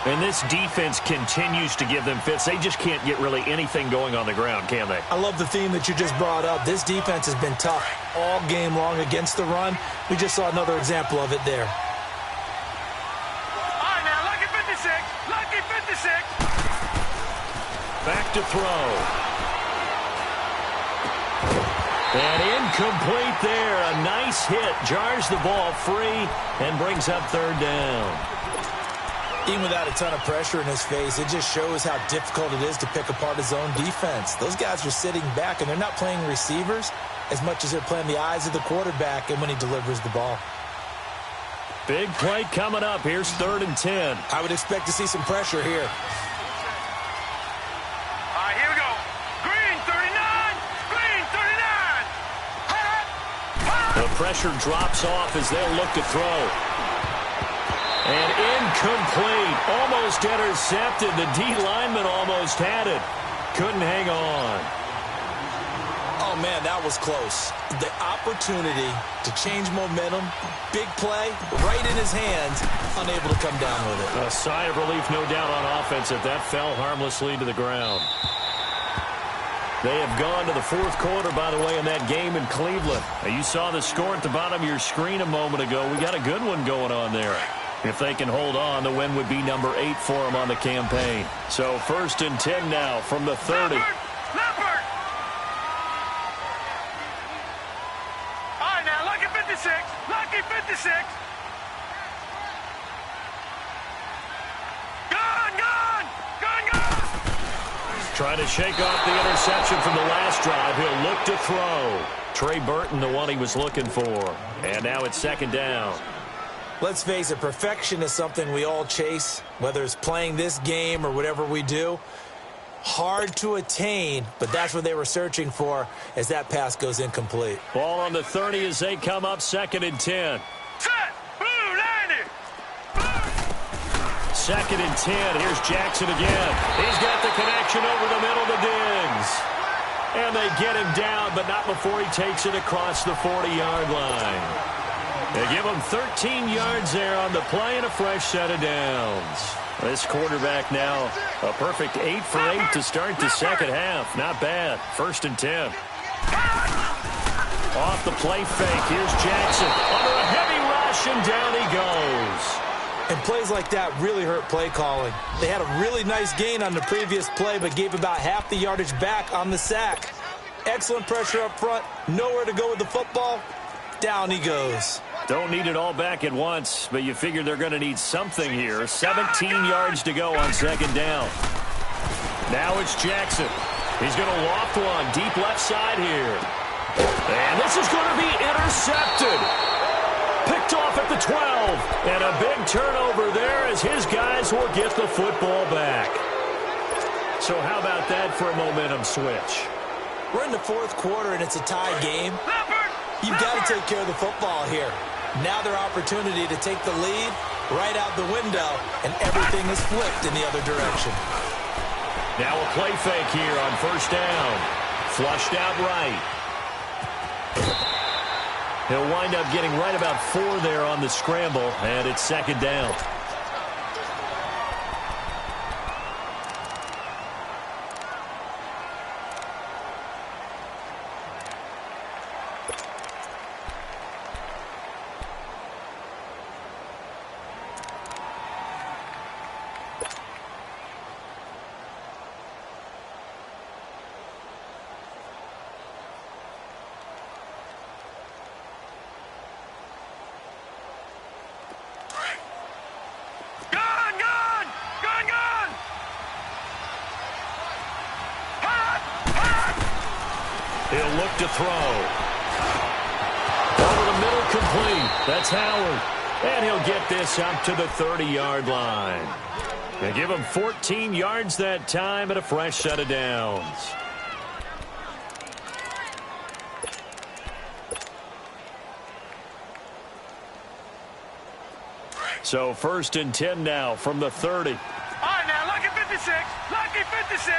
And this defense continues to give them fits. They just can't get really anything going on the ground, can they? I love the theme that you just brought up. This defense has been tough all game long against the run. We just saw another example of it there. All right, now, lucky 56. Lucky 56. Back to throw. And incomplete there. A nice hit. Jars the ball free and brings up third down. Even without a ton of pressure in his face, it just shows how difficult it is to pick apart his own defense. Those guys are sitting back, and they're not playing receivers as much as they're playing the eyes of the quarterback and when he delivers the ball. Big play coming up. Here's 3rd and 10. I would expect to see some pressure here. The pressure drops off as they'll look to throw. And incomplete. Almost intercepted. The D lineman almost had it. Couldn't hang on. Oh, man, that was close. The opportunity to change momentum, big play, right in his hands, unable to come down with it. A sigh of relief, no doubt, on offense if that fell harmlessly to the ground. They have gone to the 4th quarter, by the way, in that game in Cleveland. Now, you saw the score at the bottom of your screen a moment ago. We got a good one going on there. If they can hold on, the win would be number 8 for them on the campaign. So 1st and 10 now from the 30. Leopard! All right, now, lucky 56. Lucky 56. Trying to shake off the interception from the last drive. He'll look to throw. Trey Burton, the one he was looking for. And now it's 2nd down. Let's face it, perfection is something we all chase, whether it's playing this game or whatever we do. Hard to attain, but that's what they were searching for as that pass goes incomplete. Ball on the 30 as they come up 2nd and 10. Set! Blue 90! 2nd and 10. Here's Jackson again. He's got the connection over the middle to Diggs. And they get him down, but not before he takes it across the 40-yard line. They give him 13 yards there on the play and a fresh set of downs. This quarterback now a perfect 8 for 8 to start the second half. Not bad. 1st and 10. Off the play fake. Here's Jackson under a heavy rush, and down he goes. And plays like that really hurt play calling. They had a really nice gain on the previous play, but gave about half the yardage back on the sack. Excellent pressure up front. Nowhere to go with the football. Down he goes. Don't need it all back at once, but you figure they're going to need something here. 17 yards to go on second down. Now it's Jackson. He's going to loft one deep left side here. And this is going to be intercepted. Picked off at the 12. And a big turnover there as his guys will get the football back. So how about that for a momentum switch? We're in the fourth quarter and it's a tie game. You've got to take care of the football here. Now their opportunity to take the lead right out the window, and everything is flipped in the other direction. Now a play fake here on first down. Flushed out right. He'll wind up getting right about 4 there on the scramble, and it's second down. He'll look to throw. Over the middle, complete. That's Howard. And he'll get this up to the 30-yard line. They give him 14 yards that time and a fresh set of downs. So first and 10 now from the 30. All right, now, lucky 56. Lucky 56.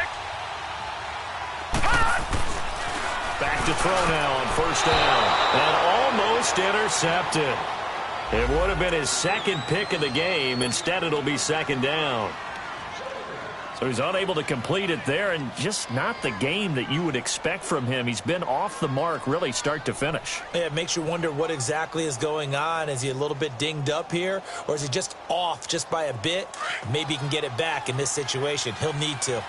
Back to throw now on first down. And almost intercepted. It would have been his second pick of the game. Instead, it'll be second down. So he's unable to complete it there, and just not the game that you would expect from him. He's been off the mark really start to finish. Yeah, it makes you wonder what exactly is going on. Is he a little bit dinged up here, or is he just off just by a bit? Maybe he can get it back in this situation. He'll need to.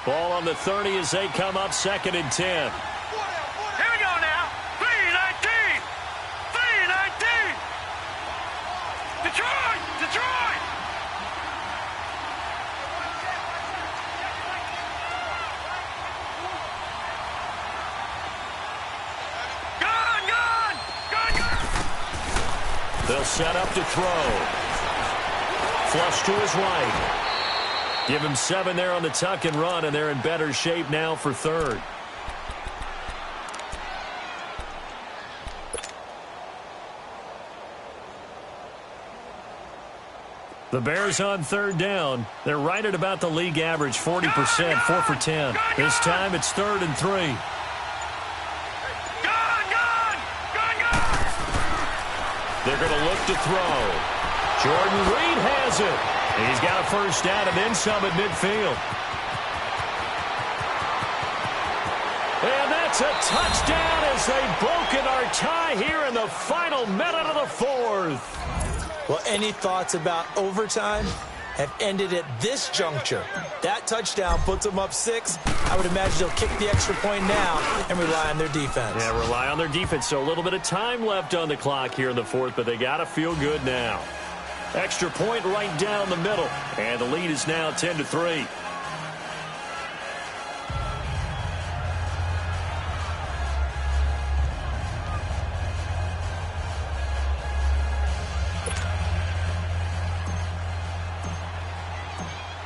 Ball on the 30 as they come up second and 10. Here we go now. 3-19. 3-19. Detroit! Detroit! Gun! Gun! Gun! Gun! They'll set up to throw. Flush to his right. Give him 7 there on the tuck and run, and they're in better shape now for third. The Bears on third down. They're right at about the league average, 40%, 4 for 10. This time it's 3rd and 3. Gun! Gun! Gun! Gun! They're going to look to throw. Jordan Reed has it. He's got a first down and then some at midfield. And that's a touchdown as they've broken our tie here in the final minute of the fourth. Well, any thoughts about overtime have ended at this juncture. That touchdown puts them up 6. I would imagine they'll kick the extra point now and rely on their defense. Yeah, rely on their defense. So a little bit of time left on the clock here in the fourth, but they got to feel good now. Extra point right down the middle, and the lead is now 10-3.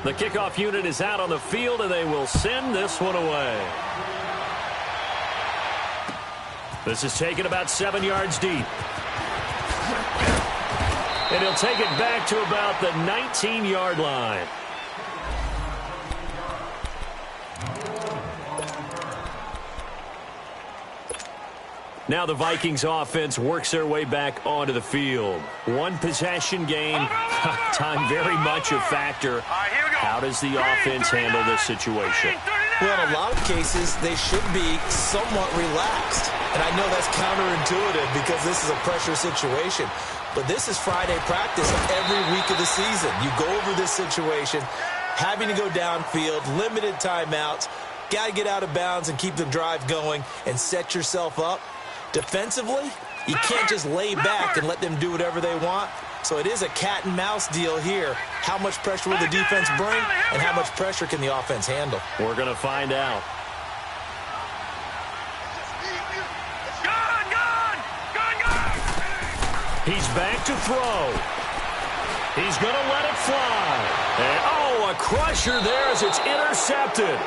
The kickoff unit is out on the field, and they will send this one away. This is taken about 7 yards deep. And he'll take it back to about the 19-yard line. Now the Vikings offense works their way back onto the field. One possession game. Time very much a factor. How does the offense handle this situation? Well, in a lot of cases, they should be somewhat relaxed. And I know that's counterintuitive because this is a pressure situation. But this is Friday practice every week of the season. You go over this situation, having to go downfield, limited timeouts, got to get out of bounds and keep the drive going and set yourself up. Defensively, you can't just lay back and let them do whatever they want. So it is a cat and mouse deal here. How much pressure will the defense bring, and how much pressure can the offense handle? We're going to find out. He's back to throw. He's going to let it fly. And, oh, a crusher there as it's intercepted.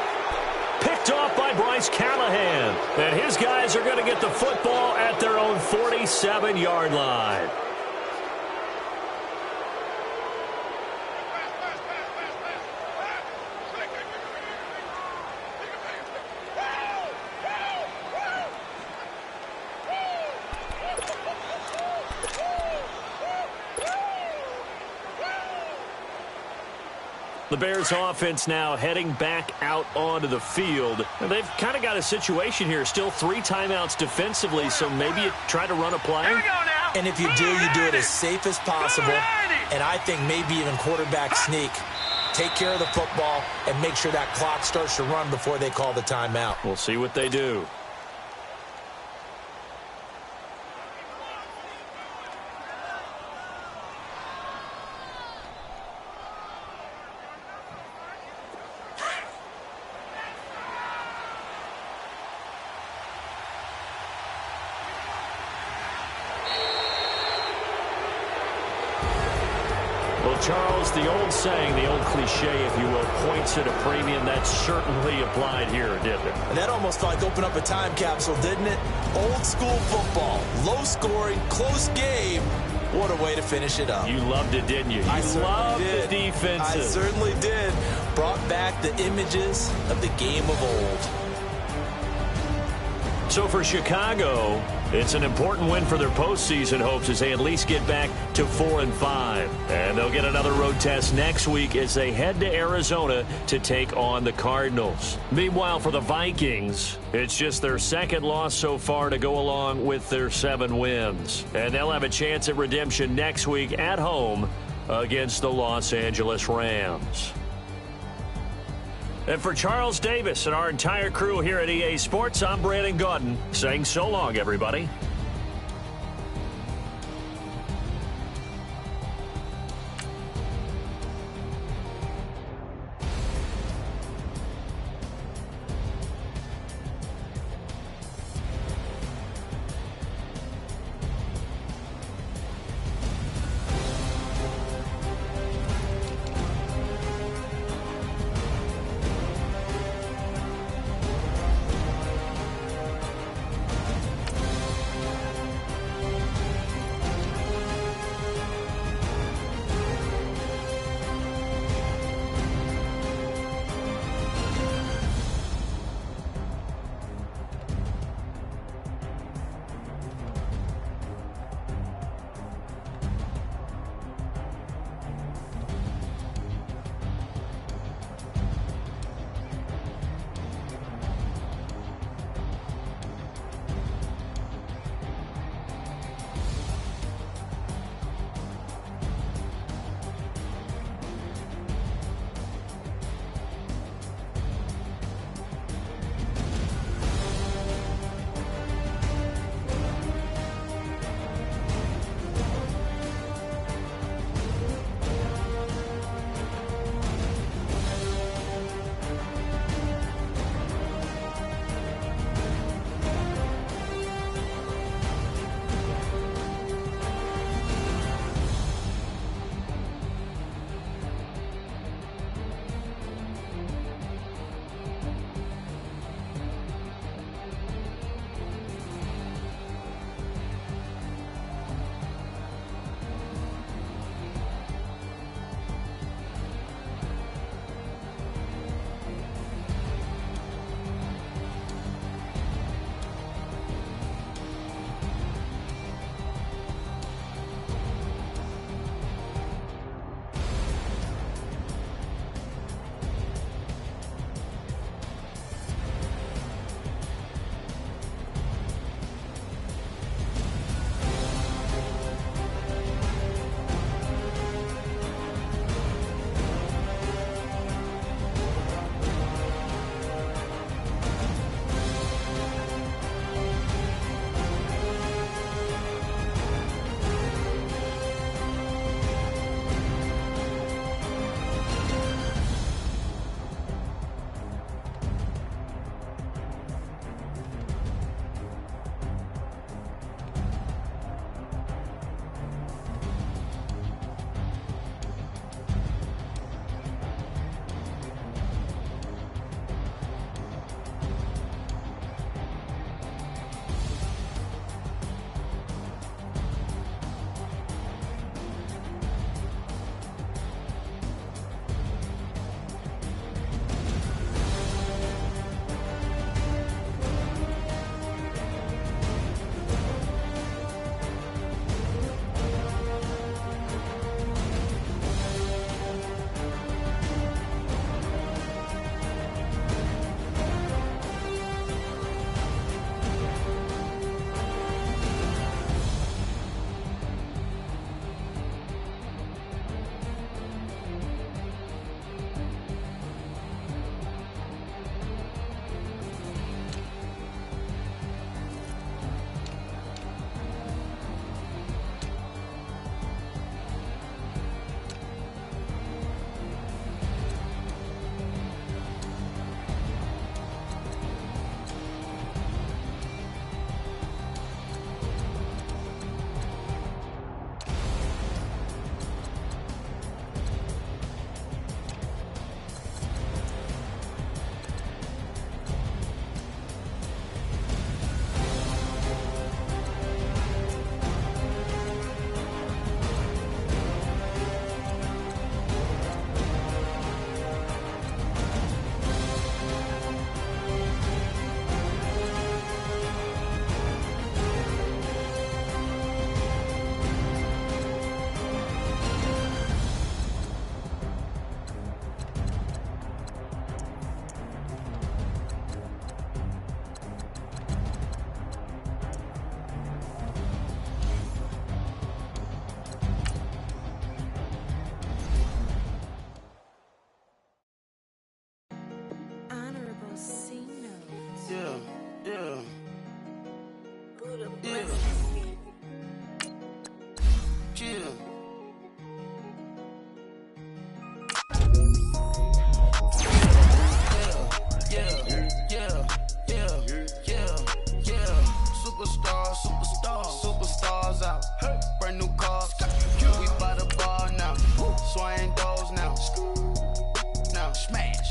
Picked off by Bryce Callahan. And his guys are going to get the football at their own 47-yard line. The Bears offense now heading back out onto the field. And they've kind of got a situation here. Still 3 timeouts defensively, so maybe you try to run a play. And if you do it as safe as possible. And I think maybe even quarterback sneak. Take care of the football and make sure that clock starts to run before they call the timeout. We'll see what they do. Charles, the old saying, the old cliche, if you will, points at a premium. That certainly applied here, didn't it? And that almost felt like opened up a time capsule, didn't it? Old school football, low scoring, close game. What a way to finish it up. You loved it, didn't you? You loved the defenses. I certainly did. Brought back the images of the game of old. So for Chicago, it's an important win for their postseason hopes as they at least get back to 4-5. And they'll get another road test next week as they head to Arizona to take on the Cardinals. Meanwhile, for the Vikings, it's just their second loss so far to go along with their 7 wins. And they'll have a chance at redemption next week at home against the Los Angeles Rams. And for Charles Davis and our entire crew here at EA Sports, I'm Brandon Gaudin saying so long, everybody.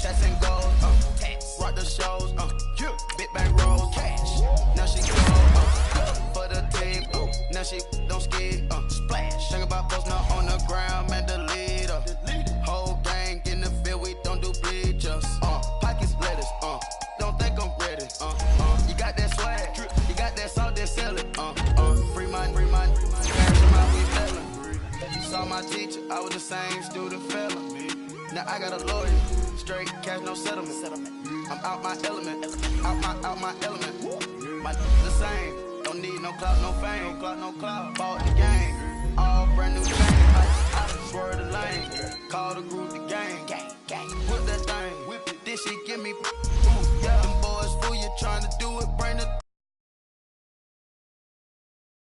chats and gold, rock the shows, big bang rolls, cash. Now she go, for the team, now she don't ski, splash. Think about posting up on the ground, man, the leader. Whole gang in the field, we don't do bleachers. Pockets lettuce, don't think I'm ready. You got that swag, you got that salt, then sell it. Free mind, cash in my weed felon. Saw my teacher, I was the same student fella. Now I got a lawyer, straight cash, no settlement. I'm out my element, out my element. My the same, don't need no clout, no fame, no clout. Bought the game, all brand new chain. I swerve the lane, call